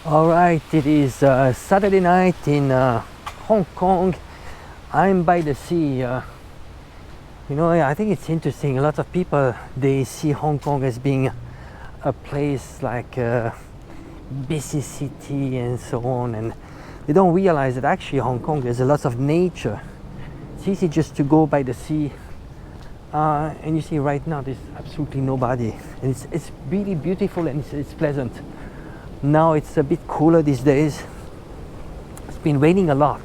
All right, it is Saturday night in Hong Kong. I'm by the sea. I think it's interesting. A lot of people, they see Hong Kong as being a place like a busy city and so on, and they don't realize that actually Hong Kong there's a lot of nature. It's easy just to go by the sea, and you see right now there's absolutely nobody, and it's really beautiful and it's pleasant. Now it's a bit cooler these days. It's been raining a lot.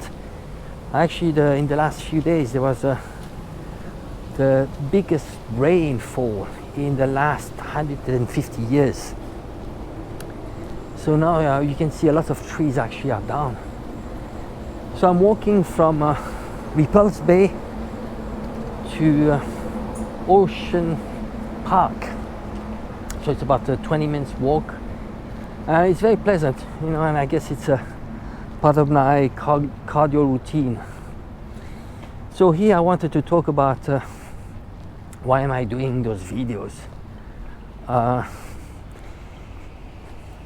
Actually, in the last few days there was the biggest rainfall in the last 150 years. So now you can see a lot of trees actually are down. So I'm walking from Repulse Bay to Ocean Park. So it's about a 20 minutes walk. It's very pleasant, and I guess it's a part of my cardio routine. So here I wanted to talk about why am I doing those videos.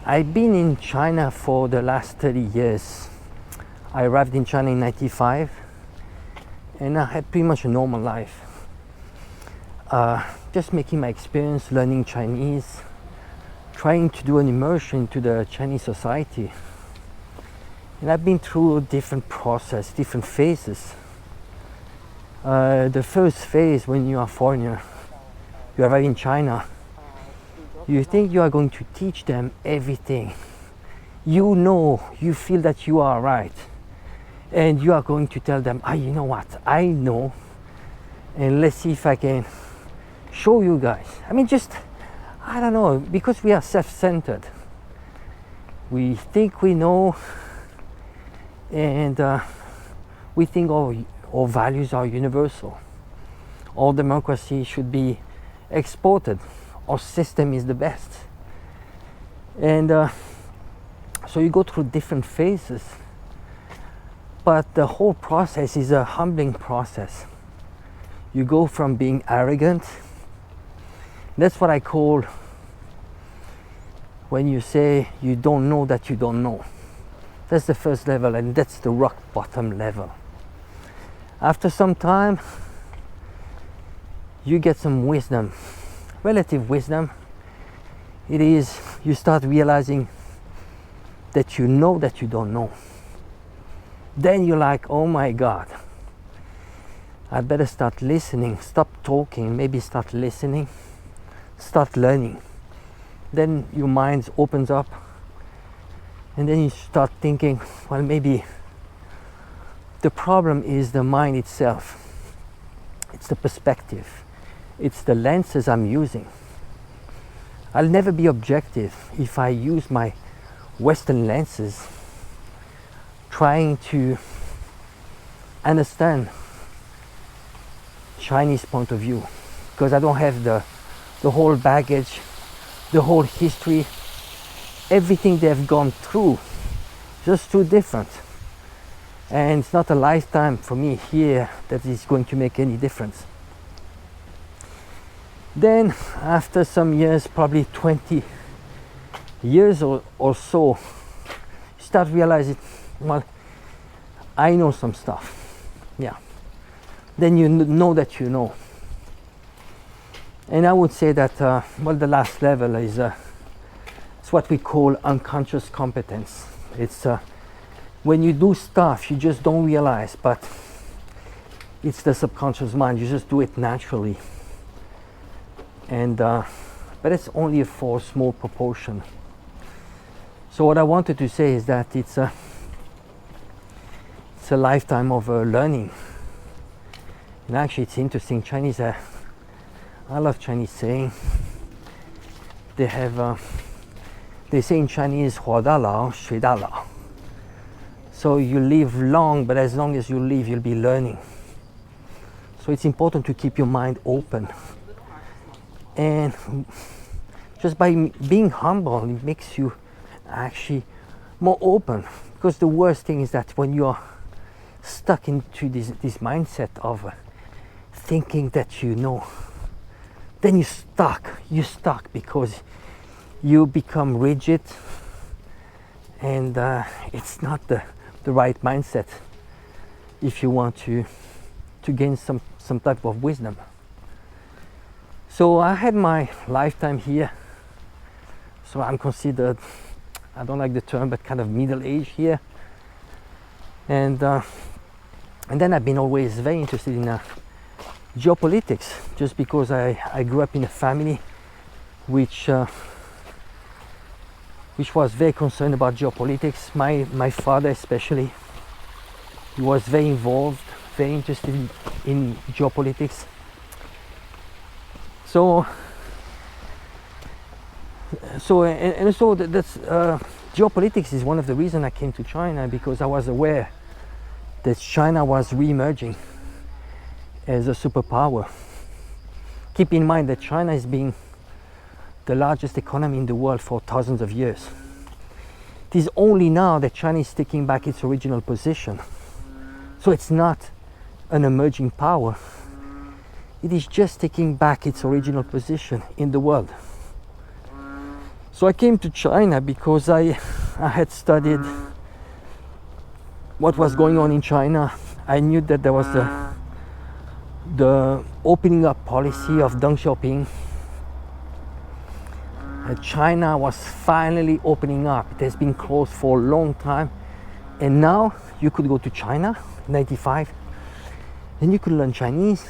I've been in China for the last 30 years. I arrived in China in 95 and I had pretty much a normal life. Just making my experience, learning Chinese, trying to do an immersion into the Chinese society. And I've been through different process, different phases. The first phase, when you are a foreigner, you arrive in China, you think you are going to teach them everything. You feel that you are right. And you are going to tell them, you know what, I know. And let's see if I can show you guys. I don't know, because we are self-centered. We think we know, and we think all values are universal. All democracy should be exported. Our system is the best. And so you go through different phases, but the whole process is a humbling process. You go from being arrogant. That's what I call when you say you don't know that you don't know. That's the first level, and that's the rock bottom level. After some time, you get some wisdom, relative wisdom. It is, you start realizing that you know that you don't know. Then you're like, oh my God, I better start listening, stop talking, maybe start listening. Start learning. Then your mind opens up, and then you start thinking, well, maybe the problem is the mind itself. It's the perspective. It's the lenses I'm using. I'll never be objective if I use my Western lenses trying to understand Chinese point of view, because I don't have the whole baggage, the whole history, everything they've gone through, just too different. And it's not a lifetime for me here that is going to make any difference. Then after some years, probably 20 years or so, you start realizing, well, I know some stuff. Yeah. Then you know that you know. And I would say that, the last level is it's what we call unconscious competence. It's when you do stuff you just don't realize, but it's the subconscious mind. You just do it naturally. And but it's only for a small proportion. So what I wanted to say is that it's a lifetime of learning. And actually, it's interesting. Chinese. I love Chinese saying. They say in Chinese, 活到老，学到老. So you live long, but as long as you live, you'll be learning. So it's important to keep your mind open. And just by being humble, it makes you actually more open. Because the worst thing is that when you're stuck into this mindset of thinking that you know, then you're stuck because you become rigid and it's not the right mindset if you want to gain some type of wisdom. So I had my lifetime here, so I'm considered, I don't like the term, but kind of middle-aged here, and then I've been always very interested in geopolitics, just because I grew up in a family which was very concerned about geopolitics. My father especially, he was very involved, very interested in geopolitics. So that's geopolitics is one of the reasons I came to China, because I was aware that China was re-emerging as a superpower. Keep in mind that China has been the largest economy in the world for thousands of years. It is only now that China is taking back its original position. So it's not an emerging power. It is just taking back its original position in the world. So I came to China because I had studied what was going on in China. I knew that there was the opening up policy of Deng Xiaoping. China was finally opening up. It has been closed for a long time, and now you could go to China, 95, and you could learn Chinese.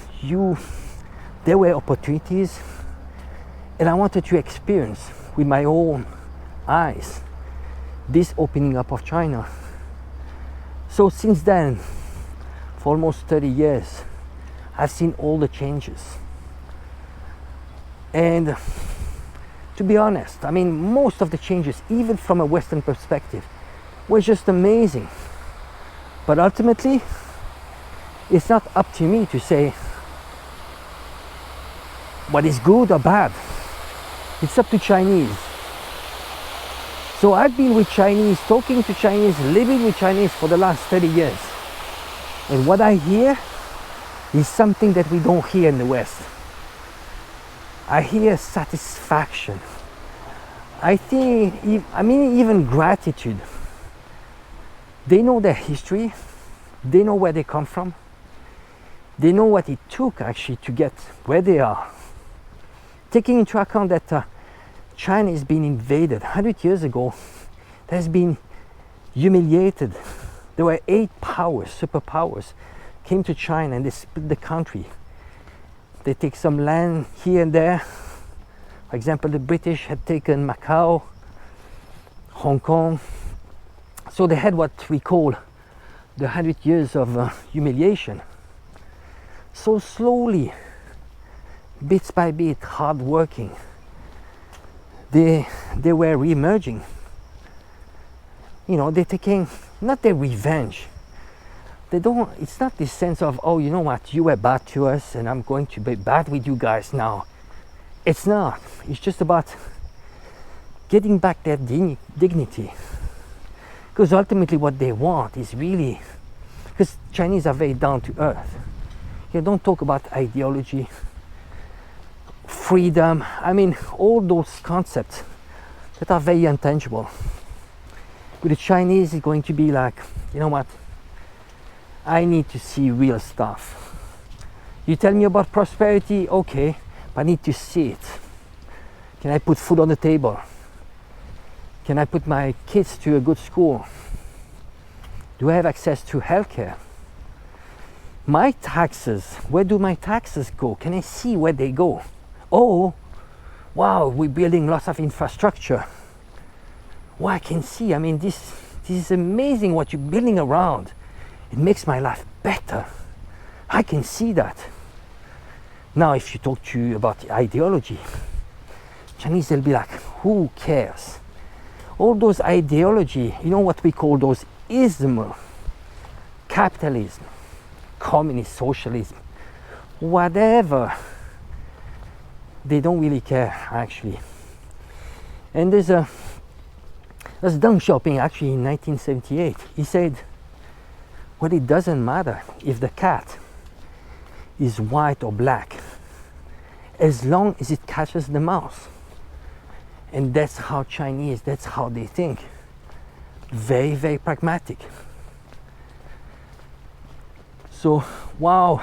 There were opportunities, and I wanted to experience with my own eyes this opening up of China. So since then, for almost 30 years, I've seen all the changes. And to be honest, I mean, most of the changes, even from a Western perspective, were just amazing. But ultimately, it's not up to me to say what is good or bad. It's up to Chinese. So I've been with Chinese, talking to Chinese, living with Chinese for the last 30 years. And what I hear is something that we don't hear in the West. I hear satisfaction. I mean even gratitude. They know their history. They know where they come from. They know what it took actually to get where they are. Taking into account that China has been invaded 100 years ago, it has been humiliated. There were 8 powers, superpowers, came to China and they split the country. They take some land here and there. For example, the British had taken Macau, Hong Kong. So they had what we call the 100 years of humiliation. So slowly, bits by bit, hard working, they were re-emerging. You know, they're taking not their revenge. It's not this sense of, oh, you know what, you were bad to us and I'm going to be bad with you guys now. It's not. It's just about getting back their dignity. Because ultimately what they want is really, because Chinese are very down to earth. You don't talk about ideology, freedom, I mean, all those concepts that are very intangible. With the Chinese, it's going to be like, you know what, I need to see real stuff. You tell me about prosperity, okay, but I need to see it. Can I put food on the table? Can I put my kids to a good school? Do I have access to healthcare? My taxes, where do my taxes go? Can I see where they go? Oh, wow, we're building lots of infrastructure. Well, I can see, I mean, this is amazing what you're building around. It makes my life better. I can see that. Now, if you talk to you about the ideology, Chinese, they'll be like, who cares? All those ideology, you know what we call those ism, capitalism, communist, socialism, whatever. They don't really care, actually. And there's Deng Xiaoping, actually, in 1978. He said, well, it doesn't matter if the cat is white or black, as long as it catches the mouse. And that's how Chinese, that's how they think. very, very pragmatic. So, wow,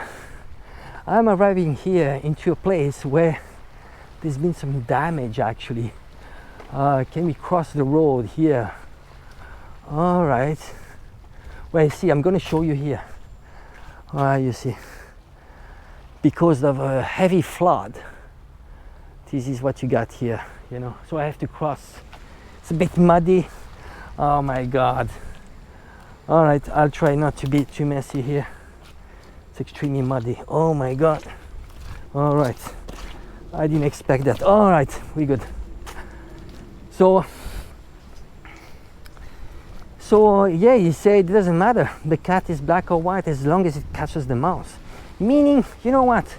I'm arriving here into a place where there's been some damage actually. Can we cross the road here? All right. Well, see, I'm going to show you here. You see, because of a heavy flood, this is what you got here, you know. So I have to cross. It's a bit muddy. Oh my God. All right, I'll try not to be too messy here. It's extremely muddy. Oh my God. All right. I didn't expect that. All right, we're good. So yeah, you say it doesn't matter. The cat is black or white as long as it catches the mouse. Meaning, you know what?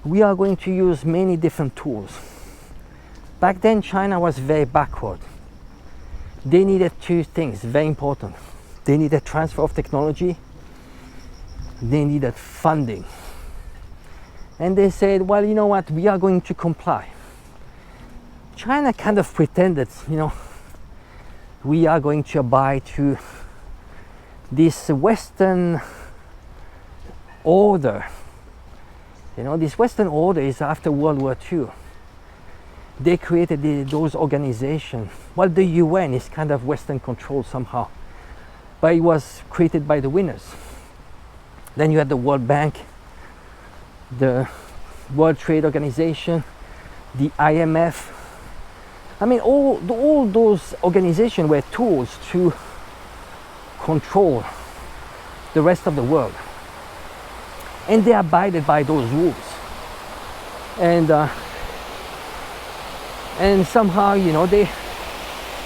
We are going to use many different tools. Back then, China was very backward. They needed two things, very important. They needed transfer of technology. They needed funding. And they said, well, you know what? We are going to comply. China kind of pretended, you know, we are going to abide to this Western order. You know, this Western order is after World War II. They created those organizations. Well, the UN is kind of Western controlled somehow, but it was created by the winners. Then you had the World Bank, the World Trade Organization, the IMF. I mean, all those organizations were tools to control the rest of the world. And they abided by those rules. And somehow, you know, they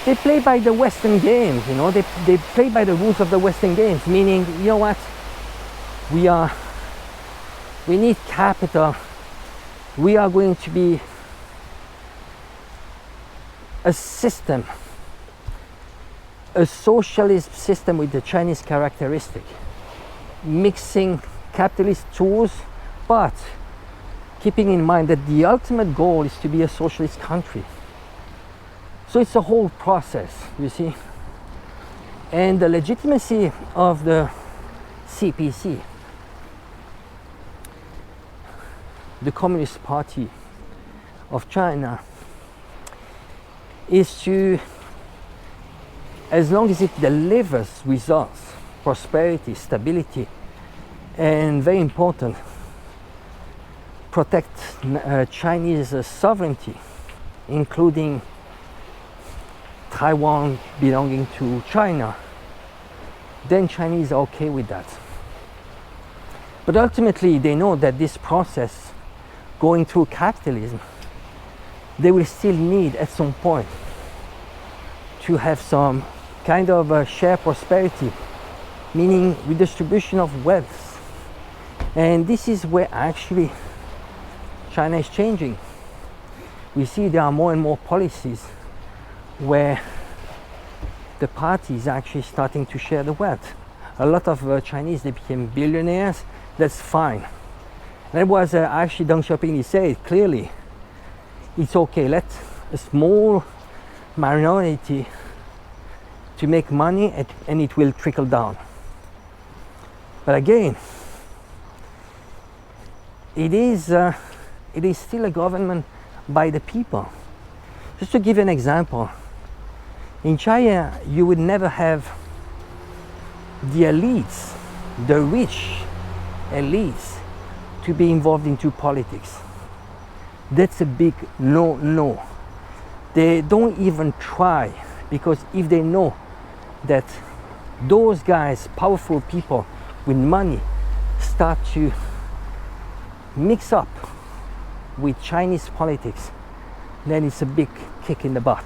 play by the Western games, you know, they play by the rules of the Western games, meaning, you know what, we need capital. We are going to be a system, a socialist system with the Chinese characteristic, mixing capitalist tools, but keeping in mind that the ultimate goal is to be a socialist country. So it's a whole process, you see. And the legitimacy of the CPC, the Communist Party of China, is to, as long as it delivers results, prosperity, stability, and very important, protect Chinese sovereignty, including Taiwan belonging to China, then Chinese are okay with that. But ultimately they know that this process going through capitalism, they will still need at some point to have some kind of a shared prosperity, meaning redistribution of wealth. And this is where actually China is changing. We see there are more and more policies where the party is actually starting to share the wealth. A lot of Chinese, they became billionaires. That's fine. That was actually Deng Xiaoping, he said clearly, it's okay, let a small minority to make money and it will trickle down. But again, it is still a government by the people. Just to give you an example, in China you would never have the elites, the rich elites, to be involved into politics. That's a big no. They don't even try, because if they know that those guys, powerful people with money, start to mix up with Chinese politics, then it's a big kick in the butt.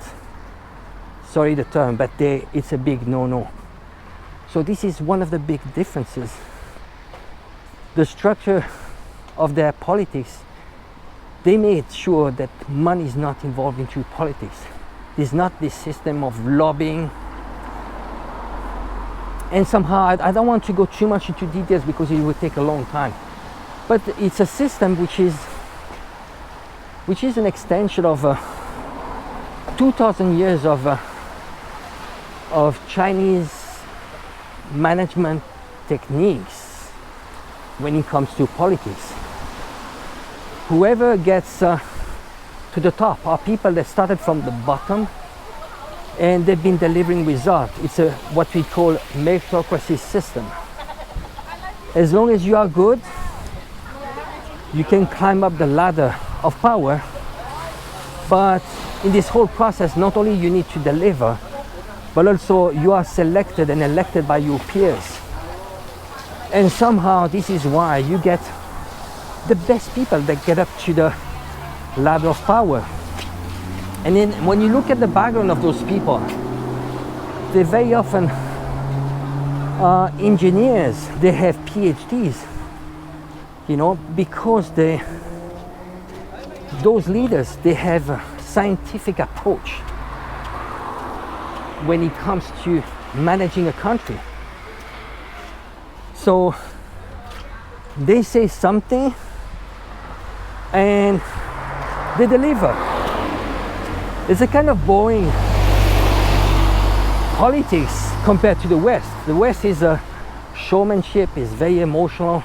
Sorry the term, but it's a big no. So this is one of the big differences. The structure of their politics, they made sure that money is not involved into politics. There's not this system of lobbying. And somehow, I don't want to go too much into details because it would take a long time. But it's a system which is an extension of 2,000 years of of Chinese management techniques when it comes to politics. Whoever gets to the top are people that started from the bottom and they've been delivering results. It's what we call meritocracy system. As long as you are good, you can climb up the ladder of power, but in this whole process, not only you need to deliver, but also you are selected and elected by your peers. And somehow this is why you get the best people that get up to the ladder of power. And then when you look at the background of those people, they very often are engineers, they have PhDs, you know, because those leaders, they have a scientific approach when it comes to managing a country. So they say something and they deliver. It's a kind of boring politics compared to the West. The West is a showmanship, is very emotional.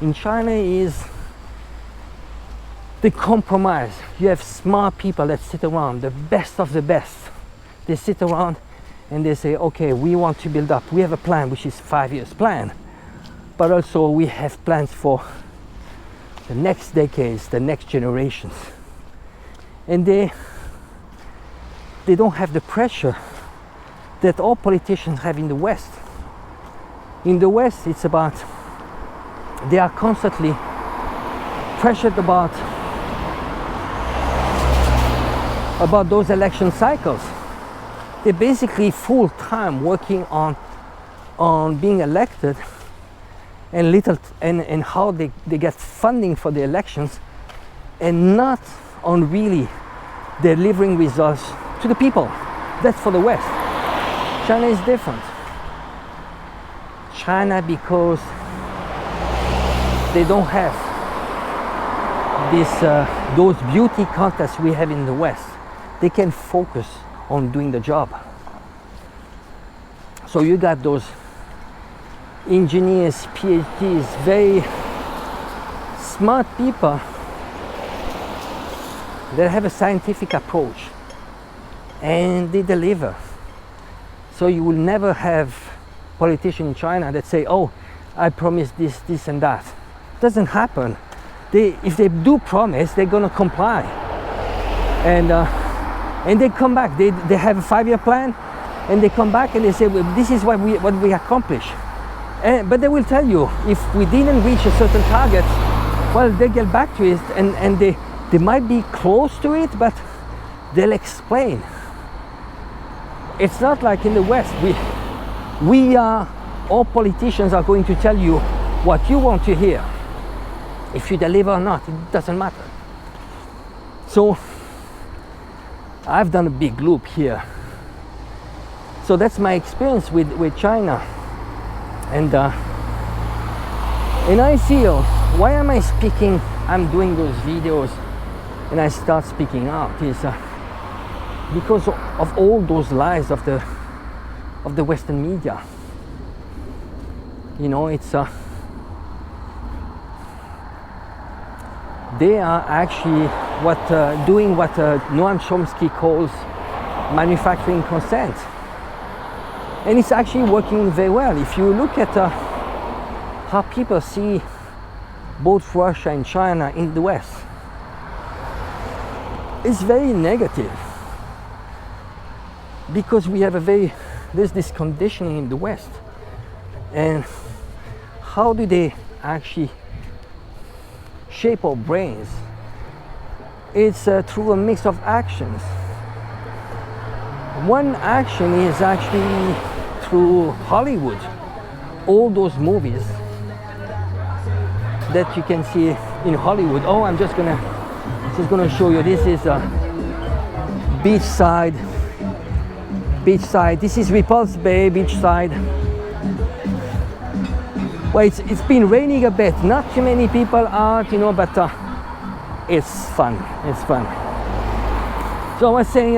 In China is the compromise. You have smart people that sit around, the best of the best. They sit around and they say, okay, we want to build up. We have a plan, which is 5 years plan. But also we have plans for the next decades, the next generations. And they don't have the pressure that all politicians have in the West. In the West, it's about, they are constantly pressured about those election cycles. They're basically full-time working on being elected and how they get funding for the elections, and not on really delivering results to the people. That's for the West. China is different. China, because they don't have those beauty contests we have in the West, they can focus on doing the job. So you got those engineers, PhDs, very smart people that have a scientific approach and they deliver. So you will never have politicians in China that say, oh, I promise this, this and that. It doesn't happen. If they do promise, they're gonna comply. And they come back, they have a 5-year plan, and they come back and they say, well, this is what we accomplish. But they will tell you, if we didn't reach a certain target, well, they get back to it, and they might be close to it, but they'll explain. It's not like in the West, all politicians are going to tell you what you want to hear. If you deliver or not, it doesn't matter. So I've done a big loop here. So that's my experience with China. And I feel, why am I speaking? I'm doing those videos and I start speaking out is because of all those lies of the Western media. You know, it's they are actually doing what Noam Chomsky calls manufacturing consent, and it's actually working very well. If you look at how people see both Russia and China in the West, it's very negative, because we have there's this conditioning in the West. And how do they actually shape our brains? It's through a mix of actions. One action is actually through Hollywood, all those movies that you can see in Hollywood. Oh, I'm just gonna show you. This is beachside. This is Repulse Bay, beachside. Well, it's been raining a bit. Not too many people out, you know, but it's fun. It's fun. So I was saying,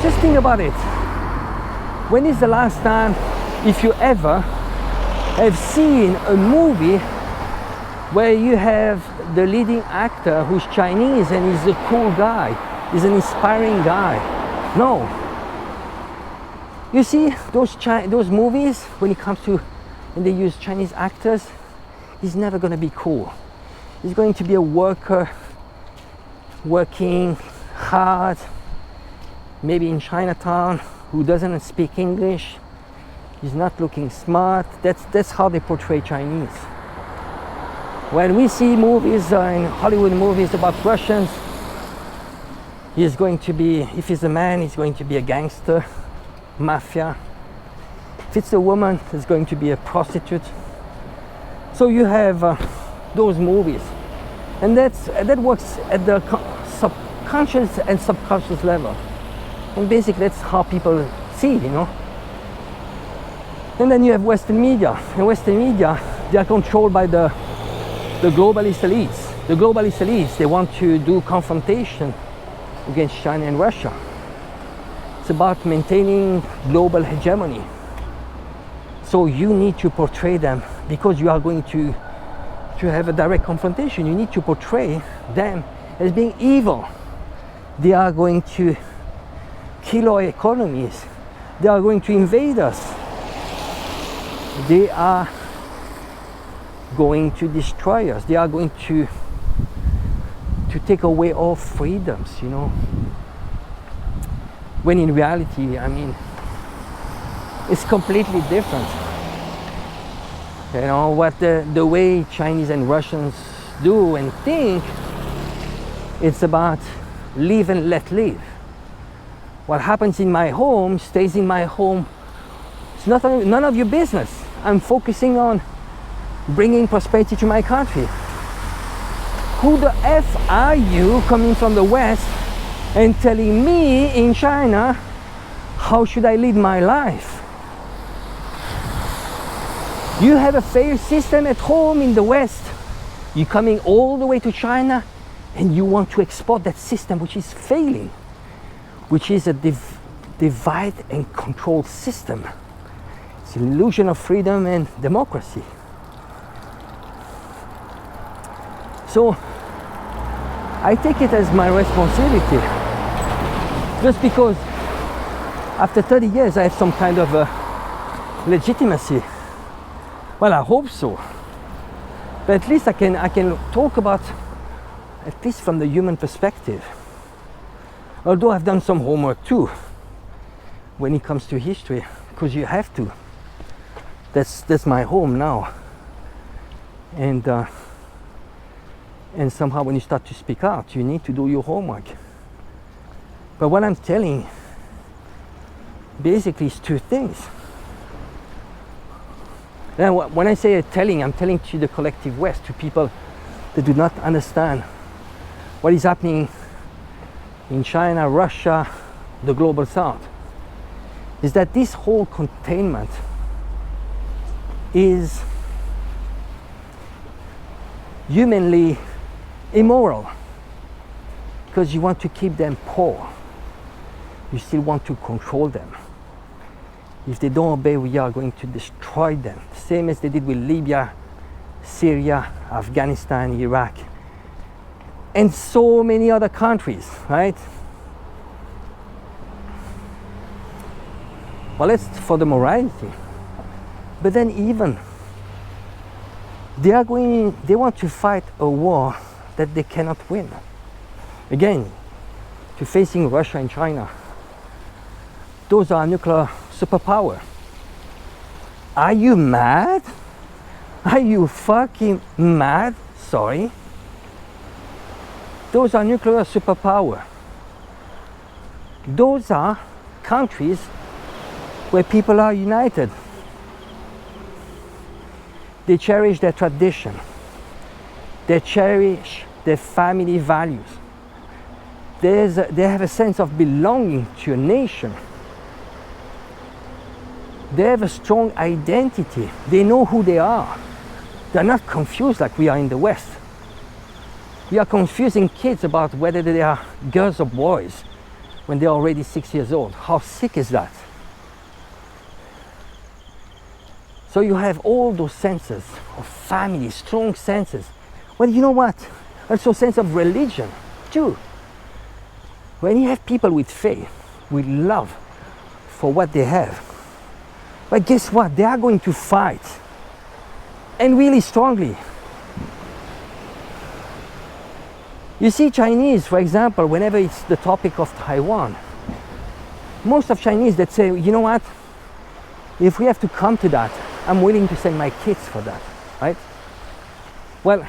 just think about it. When is the last time, if you ever, have seen a movie where you have the leading actor who's Chinese and he's a cool guy, he's an inspiring guy? No. You see, those movies, when it comes to, when they use Chinese actors, he's never going to be cool. He's going to be a worker, working hard, maybe in Chinatown, who doesn't speak English. He's not looking smart. That's how they portray Chinese. When we see movies in Hollywood movies about Russians, he's going to be, if he's a man, he's going to be a gangster, mafia. If it's a woman, it's going to be a prostitute. So you have those movies, and that works at the subconscious and subconscious level, and basically that's how people see it, you know. And then you have Western media, and Western media, they are controlled by the globalist elites. The globalist elites, they want to do confrontation against China and Russia. It's about maintaining global hegemony. So you need to portray them, because you are going to have a direct confrontation. You need to portray them as being evil. They are going to kill our economies. They are going to invade us. They are going to destroy us. They are going to take away all freedoms, you know. When in reality, I mean, it's completely different. You know, what the way Chinese and Russians do and think, it's about live and let live. What happens in my home stays in my home. It's none of your business. I'm focusing on bringing prosperity to my country. Who the F are you coming from the West and telling me in China how should I live my life? You have a failed system at home in the West. You're coming all the way to China and you want to export that system which is failing, which is a divide and control system. It's an illusion of freedom and democracy. So I take it as my responsibility, just because after 30 years I have some kind of legitimacy. Well, I hope so. But at least I can talk about, at least from the human perspective. Although I've done some homework too, when it comes to history, because you have to. That's my home now. And somehow when you start to speak out, you need to do your homework. But what I'm telling basically is two things. Then when I say I'm telling to the collective West, to people that do not understand what is happening in China, Russia, the global South, is that this whole containment is humanly immoral, because you want to keep them poor. You still want to control them. If they don't obey, we are going to destroy them, same as they did with Libya, Syria, Afghanistan, Iraq, and so many other countries, right? Well, that's for the morality. But then even they want to fight a war that they cannot win. Again, to facing Russia and China. Those are nuclear superpower. Are you mad? Are you fucking mad? Sorry. Those are nuclear superpower. Those are countries where people are united. They cherish their tradition. They cherish their family values. They have a sense of belonging to a nation. They have a strong identity. They know who they are. They're not confused like we are in the West. We are confusing kids about whether they are girls or boys when they're already 6 years old. How sick is that? So you have all those senses of family, strong senses. Well, you know what? Also sense of religion too. When you have people with faith, with love for what they have, but guess what? They are going to fight, and really strongly. You see, Chinese, for example, whenever it's the topic of Taiwan, most of Chinese that say, you know what? If we have to come to that, I'm willing to send my kids for that, right? Well,